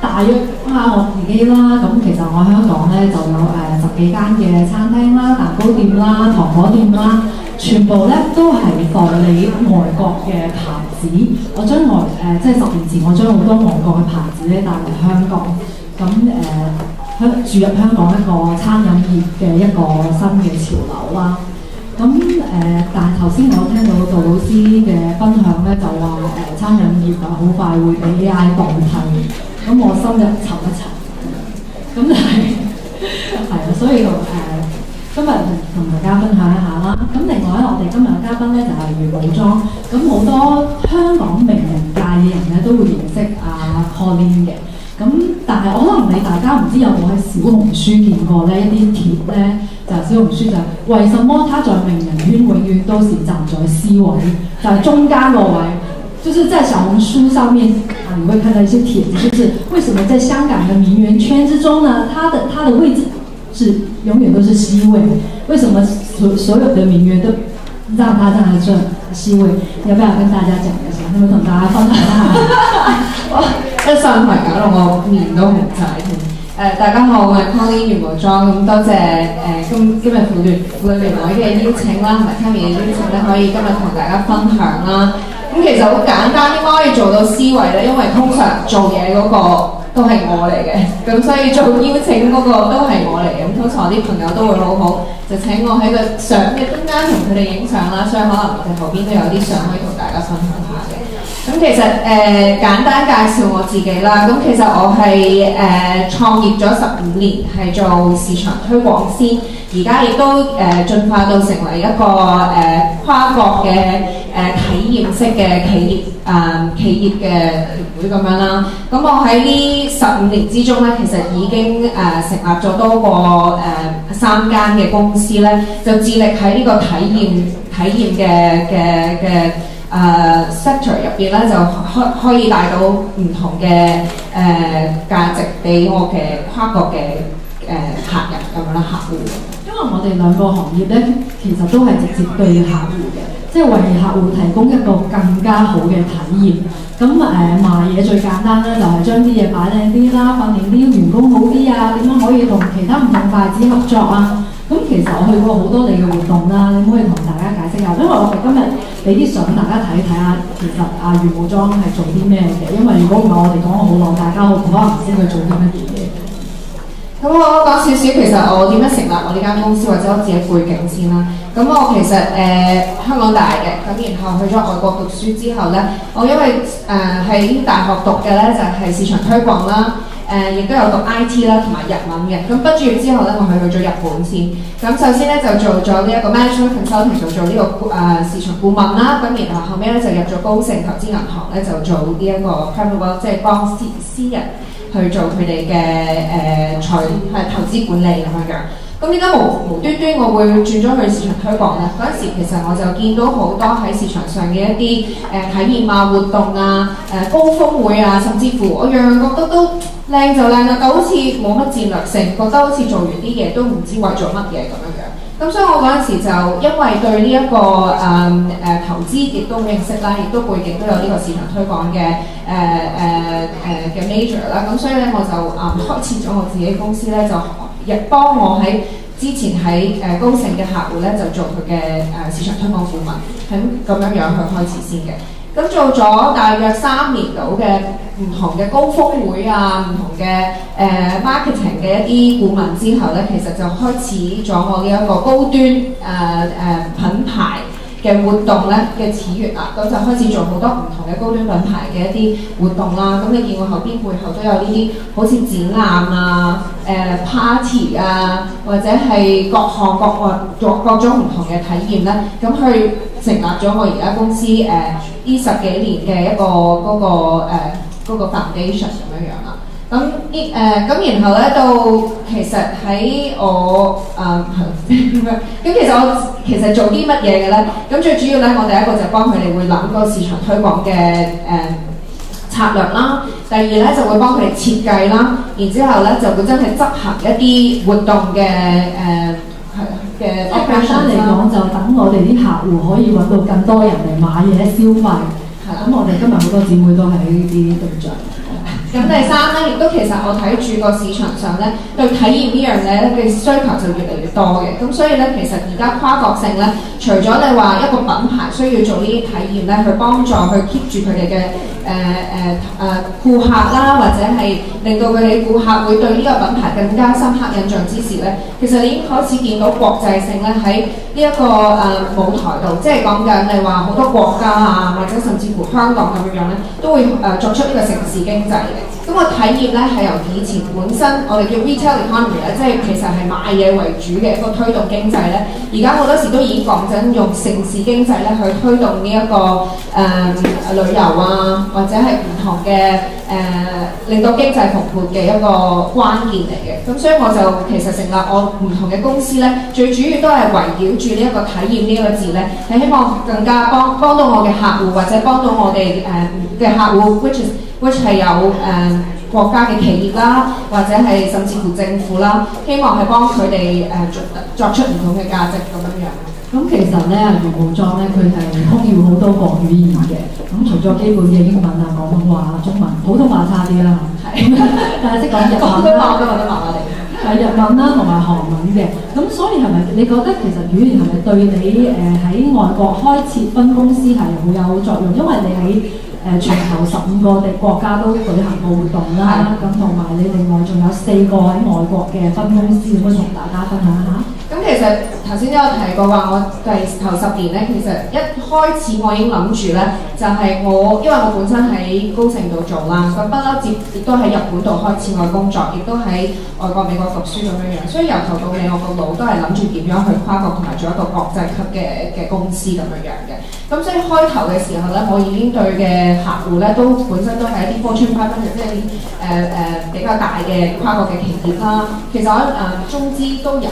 大約下我自己啦，咁其實我香港咧就有10幾間嘅餐廳啦、蛋糕店啦、糖果店啦，全部咧都係代理外國嘅牌子。我將即係10年前我將好多外國嘅牌子咧帶嚟香港，咁注入香港一個餐飲業嘅一個新嘅潮流啦。咁但係頭先我聽到杜老師嘅分享咧，就話餐飲業啊好快會俾 AI 代替，咁我深入沉一沉，咁但係啊，所以今日同大家分享一下啦。咁另外咧，我哋今日嘅嘉賓咧就係袁武莊，咁好多香港名人界嘅人咧都會認識阿 Colin 嘅。咁但係可能大家唔知有冇喺小紅書見過呢一啲貼咧，就係小紅書就係為什麼他在名人圈永遠都是站在 C 位，就係中間個位，就是在小紅書上面啊，你會看到一些帖子，就是為什麼在香港的名媛圈之中呢，他的位置是永遠都是 C 位，為什麼所有的名媛都讓他站在這 C 位？要不要跟大家講一下？有冇同大家分享一下？一上台搞到我面都紅晒添。大家好，我係 Colin 袁武莊，咁多謝今日婦聯會嘅邀請啦，同埋 Cammy 嘅邀請咧，可以今日同大家分享啦。咁其實好簡單，應該可以做到 C 位咧，因為通常做嘢嗰個都係我嚟嘅，咁所以做邀請嗰個都係我嚟嘅。咁通常我啲朋友都會好好，就請我喺個相嘅中間同佢哋影相啦，所以可能我哋後邊都有啲相可以同大家分享下嘅。咁其實簡單介紹我自己啦。咁其實我係創業咗15年，係做市場推廣先，而家亦都進化到成為一個跨國嘅體驗式嘅企業嘅聯會咁樣啦。咁我喺呢15年之中咧，其實已經成立咗多過3間嘅公司咧，就致力喺呢個體驗嘅sector 入邊咧，就可以帶到唔同嘅價值俾我嘅跨國嘅客人咁樣啦，客戶。因為我哋兩個行業咧，其實都係直接對客戶嘅，即係為客戶提供一個更加好嘅體驗。咁賣嘢最簡單咧，就係將啲嘢擺靚啲啦，訓練啲員工好啲啊，點樣可以同其他唔同牌子合作啊？咁其實我去過好多你嘅活動啦，你可以同大家解釋下，因為我哋今日俾啲相大家睇下，其實袁武莊係做啲咩嘅？因為如果唔係我哋講好耐，大家可能唔知佢做啲乜嘢。咁我講少少，其實我點樣成立我呢間公司或者我自己背景先啦。咁我其實香港大嘅，咁然後去咗外國讀書之後咧，我因為喺大學讀嘅咧就係市場推廣啦。亦都有讀 IT 啦，同埋日文嘅。咁畢咗業之後咧，我係去咗日本先。咁首先咧就做咗呢一個 management consulting，就做呢個市場顧問啦。咁然後後尾咧就入咗高盛投資銀行咧，就做呢一個 private wealth，即係幫私人去做佢哋嘅投資管理咁樣樣。咁點解無端端我會轉咗去市場推廣咧？嗰陣時其實我就見到好多喺市場上嘅一啲體驗啊、活動啊、高峰會啊，甚至乎我樣樣覺得都靚就靚啦，但好似冇乜戰略性，覺得好似做完啲嘢都唔知為做乜嘢咁樣樣。咁所以我嗰陣時就因為對呢一個投資亦都認識啦，亦都背景都有呢個市場推廣嘅major 啦。咁所以咧我就開設咗我自己公司咧，就亦幫我喺之前喺高盛嘅客戶咧，就做佢嘅市場推廣顧問，咁樣樣去開始先嘅。咁做咗大約3年到嘅唔同嘅高峰會啊，唔同嘅marketing 嘅一啲顧問之後咧，其實就開始咗我呢一個高端品牌嘅活動咧嘅始源啦。咁就開始做好多唔同嘅高端品牌嘅一啲活動啦。咁你見我後邊背後都有呢啲好似展覽啊、party 啊，或者係各項各種唔同嘅體驗咧，咁去成立咗我而家公司呢10幾年嘅一個嗰個 foundation 咁樣樣啦。咁然後咧到其實喺我咁其實做啲乜嘢嘅咧？咁最主要咧，我第一個就幫佢哋會諗個市場推廣嘅策略啦。第二咧就會幫佢哋設計啦。然之後咧就會真係執行一啲活動嘅簡單嚟講，就等我哋啲客戶可以揾到更多人嚟買嘢消費。係咁我哋今日好多姊妹都係呢啲對象。咁第三咧，亦都其實我睇住個市場上咧，對體驗呢樣嘢咧嘅需求就越嚟越多嘅。咁所以咧，其實而家跨國性咧，除咗你話一個品牌需要做呢啲體驗咧，去幫助去 keep 住佢哋嘅顧客啦，或者係令到佢哋顧客會對呢個品牌更加深刻印象之時咧，其實你已經開始見到國際性咧喺呢一個舞台度，即係講緊你話好多國家啊，或者甚至乎香港咁樣咧，都會作出呢個城市經濟嘅。咁個體驗咧係由以前本身我哋叫 retail economy 咧，即係其實係買嘢為主嘅一個推動經濟咧。而家好多時都已經講緊用城市經濟咧去推動呢一個旅遊啊，或者係唔同嘅令到經濟蓬勃嘅一個關鍵嚟嘅。咁所以我就其實成立我唔同嘅公司咧，最主要都係圍繞住呢一個體驗呢個字咧，係希望更加幫到我嘅客戶，或者幫到我哋嘅客戶 which 係有國家嘅企業啦，或者係甚至乎政府啦，希望係幫佢哋作出唔同嘅價值咁樣樣。咁其實咧，元武莊咧，佢係通曉好多國語言嘅。咁除咗基本嘅英文啊、廣東話、中文、普通話差啲啦，係，但係識講日文啦，都麻麻地。係日文啦，同埋韓文嘅。咁所以係咪你覺得其實語言係咪對你喺外國開設分公司係好有作用？因為你喺全球15個國家都舉行過活動啦，咁同埋你另外仲有4個喺外國嘅分公司，可唔可以同大家分享下？咁其實頭先都有提過話，我頭10年咧，其實一開始我已經諗住咧，就係因為我本身喺高盛度做啦，咁不嬲亦都喺日本度開始我工作，亦都喺外國美國讀書咁樣樣，所以由頭到尾我個腦都係諗住點樣去跨國同埋做一個國際級嘅公司咁樣樣嘅。咁所以開頭嘅時候咧，我已經對嘅客戶咧都本身都係一啲 Fortune 500，即係比較大嘅跨國嘅企業啦。其實我中資都有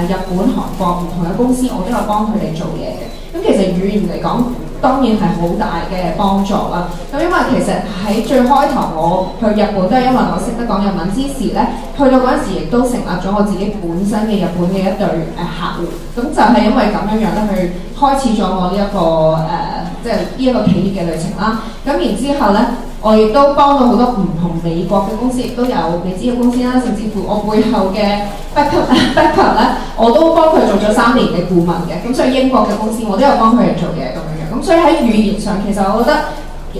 日本、韓國唔同嘅公司，我都有幫佢哋做嘢嘅。咁其實語言嚟講，當然係好大嘅幫助啦。咁因為其實喺最開頭我去日本都係因為我識得講日文之時咧，去到嗰陣時亦都成立咗我自己本身嘅日本嘅一對客戶。咁就係因為咁樣樣咧，去開始咗我呢一個即係呢一個企業嘅旅程啦。咁然之後咧，我亦都幫到好多唔同美國嘅公司，亦都有美資嘅公司啦，甚至乎我背後嘅 backup 咧，我都幫佢做咗3年嘅顧問嘅。咁所以英國嘅公司我都有幫佢哋做嘢咁樣樣。咁所以喺語言上，其實我覺得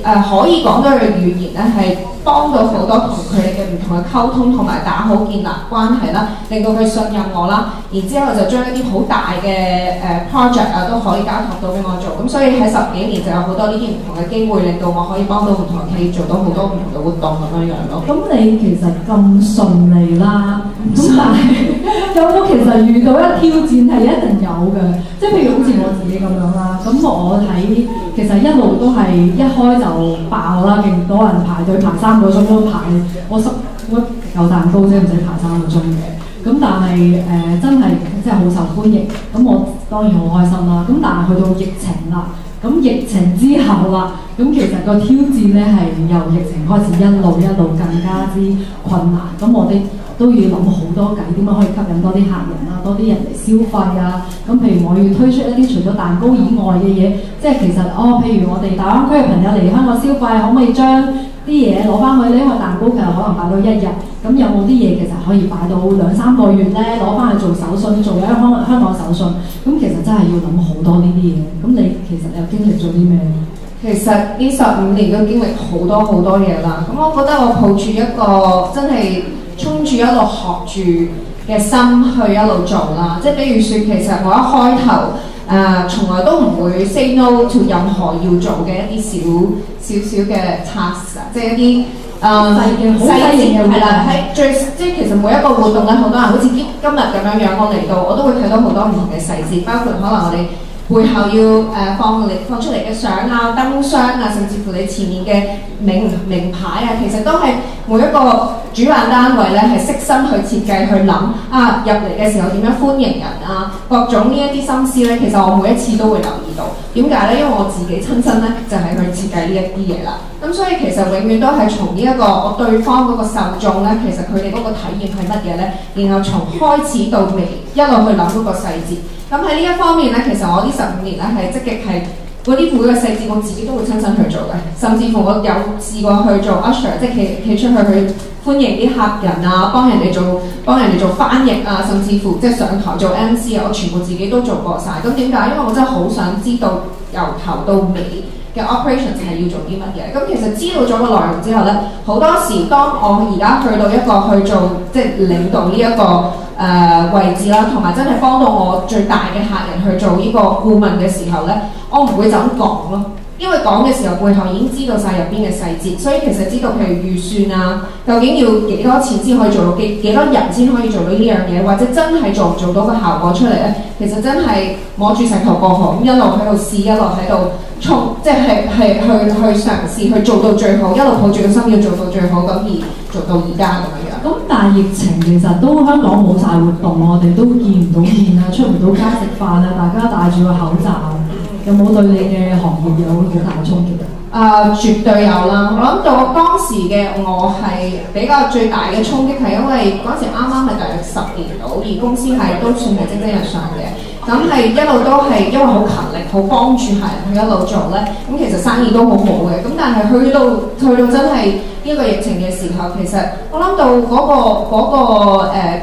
可以講到佢嘅語言咧，係幫到好多同佢哋嘅唔同嘅溝通，同埋打好建立關係啦，令到佢信任我啦。然之後就將一啲好大嘅project 都可以交託到俾我做。咁所以喺10幾年就有好多呢啲唔同嘅機會，令到我可以幫到唔同嘅企業做到好多唔同嘅活動咁樣樣咯。咁你其實咁順利啦，咁但係有冇其實遇到一挑戰係一定有嘅？即係譬如好似我自己咁樣啦，咁我睇其實一路都係一開就爆啦，勁多人排隊排3個鐘都排，我有蛋糕啫，唔使排3個鐘嘅。咁但係真係真係好受歡迎，咁我當然好開心啦。咁但係去到疫情啦，咁疫情之後啦，咁其實個挑戰咧係由疫情開始一路更加之困難。咁我哋都要諗好多計，點樣可以吸引多啲客人啊，多啲人嚟消費啊。咁譬如我要推出一啲除咗蛋糕以外嘅嘢，即係其實譬如我哋大灣區嘅朋友嚟香港消費，可唔可以將啲嘢攞翻去咧？因為蛋糕其實可能擺到1日，咁有冇啲嘢其實可以擺到2-3個月咧？攞翻去做手信，做一香港手信，咁其實真係要諗好多呢啲嘢。咁你其實又經歷咗啲咩？其實呢15年都經歷好多嘢啦。咁我覺得我抱住一個真係衝住一路學住嘅心去一路做啦。即係比如説，其實我一開頭從來都唔會 say no to 任何要做嘅一啲少嘅 task 啊，即係一啲細節係啦。喺即係其實每一個活動咧，好多人好似今日咁樣樣，我嚟到我都會睇到好多唔同嘅細節，包括可能我哋背後要放出嚟嘅相啊、燈箱啊，甚至乎你前面嘅名牌啊，其實都係每一個主辦單位咧係悉心去設計去諗啊，入嚟嘅時候點樣歡迎人啊，各種呢一啲心思咧，其實我每一次都會留意到。點解咧？因為我自己親身咧就係去設計呢一啲嘢啦。咁所以其實永遠都係從呢一個我對方嗰個受眾咧，其實佢哋嗰個體驗係乜嘢咧，然後從開始到尾一路去諗嗰個細節。咁喺呢一方面咧，其實我呢15年咧係積極係嗰啲每個細節我自己都會親身去做嘅，甚至乎我有試過去做 usher， 即係企出去歡迎啲客人啊，幫人哋做翻譯啊，甚至乎即係上台做 MC 啊，我全部自己都做過晒。咁點解？因為我真係好想知道由頭到尾嘅 operations 係要做啲乜嘢。咁其實知道咗個內容之後咧，好多時當我而家去到一個去做即係領導呢一個位置啦，同埋真係幫到我最大嘅客人去做呢個顧問嘅時候咧，我唔會就咁講咯，因為講嘅時候背後已經知道晒入邊嘅細節，所以其實知道譬如預算啊，究竟要幾多錢先可以做到幾多人先可以做到呢樣嘢，或者真係做唔做到個效果出嚟咧，其實真係摸住石頭過河，一路喺度試，一路喺度衝，即係去嘗試去做到最好，一路抱住個心要做到最好，咁而做到而家咁樣。咁但係疫情其實都香港冇晒活動，我哋都見唔到面啊，出唔到街食飯啊，大家戴住個口罩，有冇對你嘅行業有好大嘅衝擊啊？絕對有啦！我諗到當時嘅我係比較最大嘅衝擊係因為嗰時啱啱係大約10年到，而公司係都算係蒸蒸日上嘅。咁係一路都係因為好勤力，好幫住客人去一路做咧。咁其實生意都好好嘅。咁但係去到真係呢個疫情嘅時候，其實我諗到嗰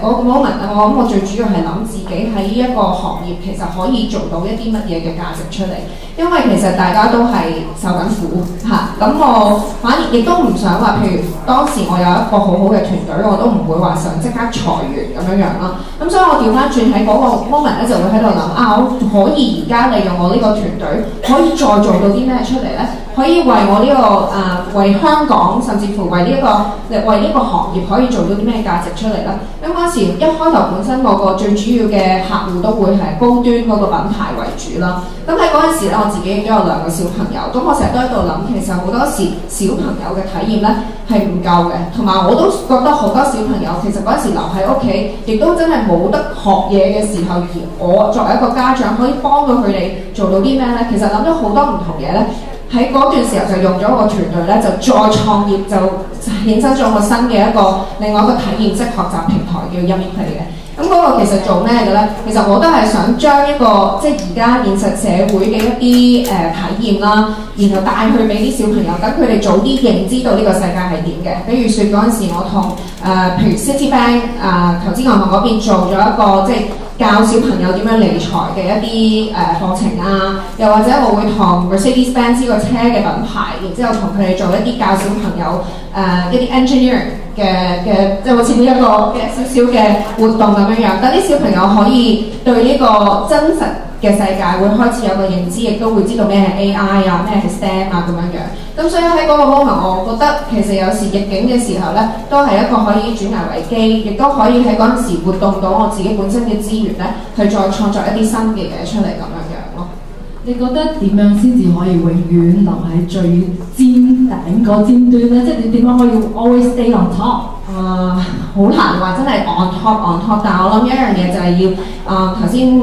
個 moment 啊，我諗我最主要係諗自己喺呢一個行業其實可以做到一啲乜嘢嘅價值出嚟。因為其實大家都係受緊苦嚇，咁我反而亦都唔想話，譬如當時我有一個好好嘅團隊，我都唔會話想即刻裁員咁樣樣啦。咁所以我調翻轉喺嗰個 moment 咧，就會喺度諗我可以而家利用我呢個團隊，可以再做到啲咩出嚟咧？可以為我呢個為香港，甚至乎為呢個行業可以做到啲咩價值出嚟咧？咁嗰時一開頭本身我個最主要嘅客戶都會係高端嗰個品牌為主啦。咁喺嗰陣時咧，我自己亦都有2個小朋友，咁我成日都喺度諗，其實好多時小朋友嘅體驗咧係唔夠嘅，同埋我都覺得好多小朋友其實嗰陣時留喺屋企，亦都真係冇得學嘢嘅時候，而我作為一個家長可以幫到佢哋做到啲咩咧？其實諗咗好多唔同嘢咧。喺嗰段時候就用咗個團隊咧，就再創業，就衍生咗個新嘅另外一個體驗式學習平台叫 YummyPlay 嘅。咁嗰個其實做咩嘅咧？其實我都係想將一個即係而家現實社會嘅一啲體驗啦，然後帶去俾啲小朋友，等佢哋早啲認知到呢個世界係點嘅。比如說嗰陣時，我同譬如 Citibank 投資銀行嗰邊做咗一個即係教小朋友點樣理財嘅一啲課程啊，又或者我會同 Mercedes-Benz 呢個車嘅品牌，然之後同佢哋做一啲教小朋友一啲 engineering 嘅即係好似呢一個嘅少少嘅活動咁樣樣，等啲小朋友可以對呢個真實嘅世界會開始有個認知，亦都會知道咩係 AI 啊，咩係 STEM 啊咁樣樣。咁所以喺嗰個 moment，我覺得其實有時逆境嘅時候咧，都係一個可以轉危為機，亦都可以喺嗰陣時活動到我自己本身嘅資源咧，去再創作一啲新嘅嘢出嚟咁樣樣咯。你覺得點樣先至可以永遠留喺最尖頂個尖端咧？即係你點樣可以 always stay on top？好難話真係 on top， 但係我諗一樣嘢就係要頭先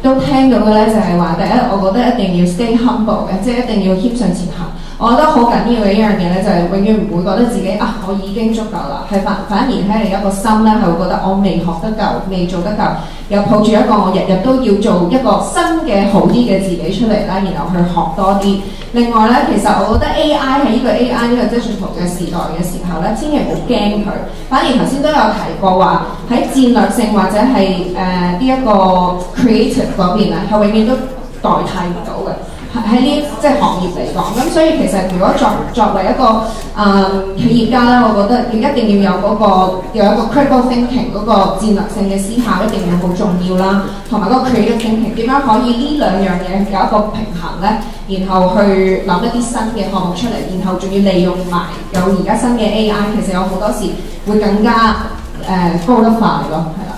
都聽到嘅咧，就係話第一，我覺得一定要 stay humble 嘅，即係一定要謙遜前行。我覺得好緊要嘅一樣嘢咧，就係永遠唔會覺得自己我已經足夠啦，係反而喺另一個心咧，係會覺得我未學得夠，未做得夠，又抱住一個我日日都要做一個新嘅好啲嘅自己出嚟啦，然後去學多啲。另外咧，其實我覺得 AI 喺呢個 AI 呢個 digital 嘅時代嘅時候咧，千祈唔好驚佢。反而頭先都有提過話喺戰略性或者係呢一個 creative 嗰邊啊，係永遠都代替唔到嘅。喺呢即係行業嚟講，咁所以其實如果作為一個企業家咧，我覺得一定要有一個 critical thinking 嗰個戰略性嘅思考，一定要好重要啦。同埋嗰個 creative thinking 點樣可以呢兩樣嘢有一個平衡咧，然後去諗一啲新嘅項目出嚟，然後仲要利用埋有而家新嘅 AI， 其實有好多時會更加高得快咯，係啦。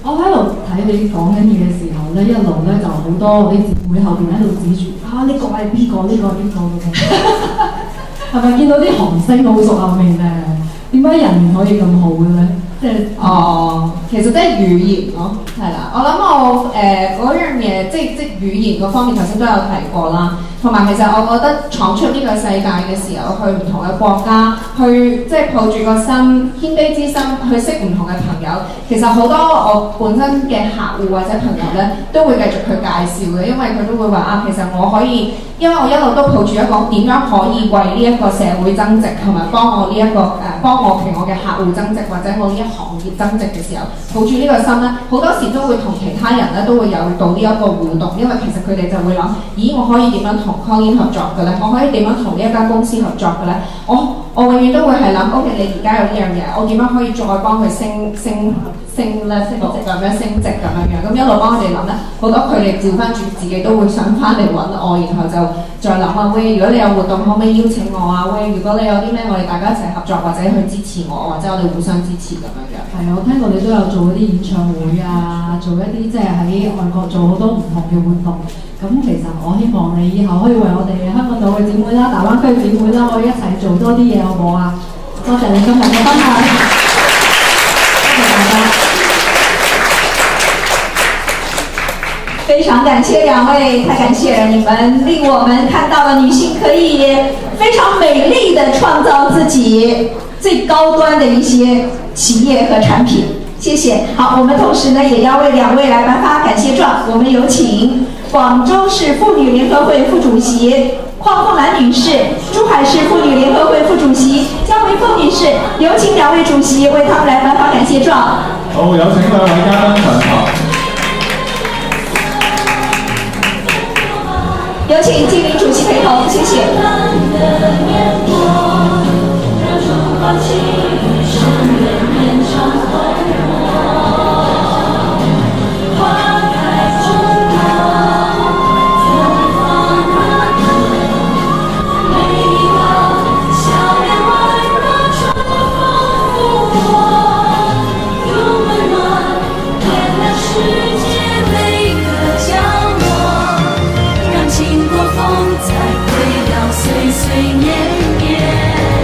我喺度睇你講緊嘢嘅時候咧，一路咧就好多你節目後邊喺度指住呢個係邊個，呢個邊個咁，係咪見到啲韓星好熟口面咧？點解人可以咁好嘅咧？即係其實即係語言咯，係啦。我諗我嗰樣嘢即語言嗰方面頭先都有提過啦。同埋其實我覺得闖出呢個世界嘅時候，去唔同嘅國家，去即係抱住個心謙卑之心去識唔同嘅朋友。其實好多我本身嘅客戶或者朋友咧，都會繼續去介紹嘅，因為佢都會話啊，其實我可以，因為我一路都抱住一個點樣可以為呢一個社會增值，同埋幫我呢一個幫我嘅客戶增值，或者我呢一行業增值嘅時候，抱住呢個心咧，好多時都會同其他人咧都會有到呢一個互動，因為其實佢哋就會諗，咦，我可以點樣同 Colin 合作嘅咧？我可以點樣同呢一間公司合作嘅咧？我永遠都會係諗 ，OK， 你而家有呢樣嘢，我點樣可以再幫佢升值咁樣，咁一路幫佢哋諗咧，好多佢哋調翻轉自己都會想翻嚟揾我，然後就再諗啊，喂，如果你有活動，可唔可以邀請我啊？喂，如果你有啲咩，我哋大家一齊合作，或者去支持我，或者我哋互相支持咁樣。係啊，我聽過你都有做嗰啲演唱會啊，做一啲即係喺外國做好多唔同嘅活動。咁其實我希望你以後可以為我哋香港島嘅展會啦、大灣區嘅展會啦，可以一齊做多啲嘢，好唔好啊？多謝你今日嘅分享，多謝大家。非常感謝兩位，太感謝了！你們令我們看到了女性可以非常美麗地創造自己最高端的一些企業和產品。謝謝。好，我們同時呢也要為兩位來頒發感謝狀。我們有請廣州市婦女聯合會副主席鄺鳳蘭女士，珠海市婦女聯合會副主席江維鳳女士，有請兩位主席為他們來頒發感謝狀。好，有請兩位嘉賓上台。有請金玲主席陪同，謝謝。